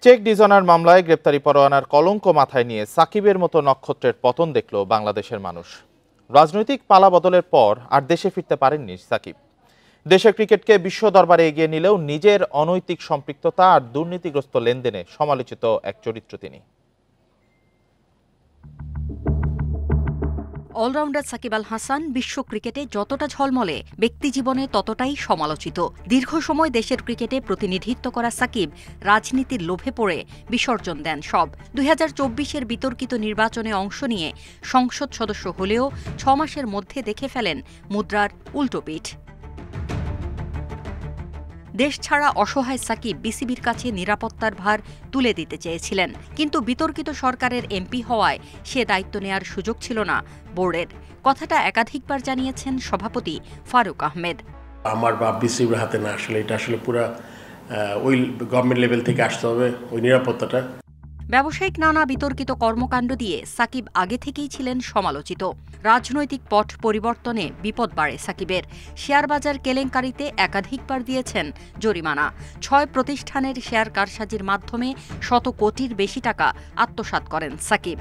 Check dishonour মামলায় গ্রেপ্তারি পরোয়ানার কলঙ্ক মাথায় নিয়ে সাকিবের মতো নক্ষত্রের পতন দেখল বাংলাদেশের মানুষ। রাজনৈতিক পালাবদলের পর আর দেশে ফিরতে পারেননি সাকিব। দেশের ক্রিকেটকে বিশ্ব দরবারে এগিয়ে নিলেও নিজের অনৈতিক সম্পৃক্ততা আর দুর্নীতিগ্রস্ত লেনদেনে সমালোচিত এক চরিত্র তিনি। অলরাউন্ডার সাকিব আল হাসান বিশ্ব ক্রিকেটে যতটা ঝলমলে, ব্যক্তিজীবনে ততটাই সমালোচিত। দীর্ঘ সময় দেশের ক্রিকেটে প্রতিনিধিত্ব করা সাকিব রাজনীতির লোভে পড়ে বিসর্জন দেন সব। 2024-এর বিতর্কিত নির্বাচনে অংশ নিয়ে সংসদ সদস্য হলেও 6 মাসের মধ্যে দেখে ফেলেন মুদ্রার উল্টোপিঠ। দেশ ছাড়া অসহায় সাকিব বিসিবির কাছে নিরাপত্তার ভার তুলে দিতে চেয়েছিলেন, কিন্তু বিতর্কিত সরকারের এমপি হওয়ায় সে দায়িত্ব নেয়ার সুযোগ ছিল না বোর্ডের। কথাটা একাধিকবার জানিয়েছেন সভাপতি ফারুক আহমেদ। আমার বা বিসিবির হাতে না, আসলে এটা আসলে পুরো ওই গভর্নমেন্ট লেভেল থেকে আসতে হবে ওই নিরাপত্তাটা। ব্যবসায়িক নানা বিতর্কিত কর্মকাণ্ড দিয়ে সাকিব আগে থেকেই ছিলেন সমালোচিত। রাজনৈতিক পট পরিবর্তনে বিপদ বাড়ে সাকিবের। শেয়ার বাজার কেলেঙ্কারিতে একাধিকবার দিয়েছেন জরিমানা। 6 প্রতিষ্ঠানের শেয়ার কারসাজির মাধ্যমে শত কোটির বেশি টাকা আত্মসাৎ করেন সাকিব।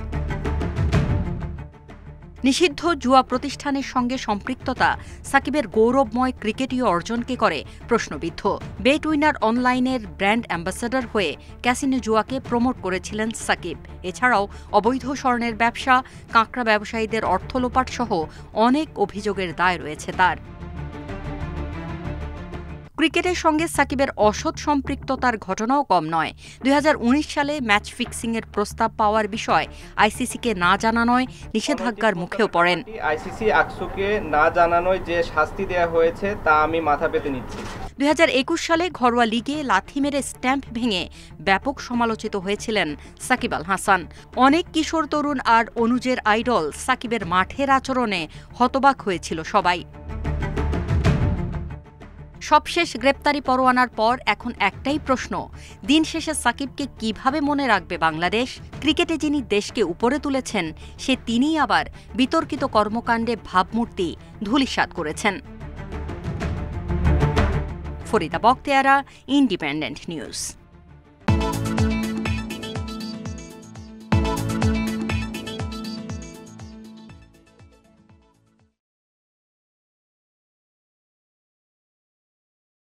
নিষিদ্ধ জুয়া প্রতিষ্ঠানের সঙ্গে সম্পৃক্ততা সাকিবের গৌরবময় ক্রিকেটীয় অর্জনকে করে প্রশ্নবিদ্ধ। বেট উইনার অনলাইনের ব্র্যান্ড অ্যাম্বাসেডর হয়ে ক্যাসিনো জুয়াকে প্রমোট করেছিলেন সাকিব। এছাড়াও অবৈধ স্বর্ণের ব্যবসা, কাঁকড়া ব্যবসায়ীদের অর্থ লোপাট সহ অনেক অভিযোগের দায় রয়েছে তার। ক্রিকেটের সঙ্গে সাকিবের অসৎ সম্পৃক্ততার ঘটনাও কম নয়। 2019 সালে ম্যাচ ফিক্সিংয়ের প্রস্তাব পাওয়ার বিষয় আইসিসিকে না জানানোয় নিষেধাজ্ঞার মুখেও পড়েন। আইসিসি আকসুকে না জানানোয় যে শাস্তি দেওয়া হয়েছে তা আমি মাথা পেতে নিচ্ছি। 2021 সালে ঘরোয়া লিগে লাথি মেরে স্ট্যাম্প ভেঙে ব্যাপক সমালোচিত হয়েছিলেন সাকিব আল হাসান। অনেক কিশোর তরুণ আর অনুজের আইডল সাকিবের মাঠের আচরণে হতবাক হয়েছিল সবাই। সবশেষ গ্রেপ্তারি পরোয়ানার পর এখন একটাই প্রশ্ন, দিন শেষে সাকিবকে কিভাবে মনে রাখবে বাংলাদেশ? ক্রিকেটে যিনি দেশকে উপরে তুলেছেন, সে তিনিই আবার বিতর্কিত কর্মকাণ্ডে ভাবমূর্তি ধূলিসাৎ করেছেন। Farida Bakhtiara, Independent news.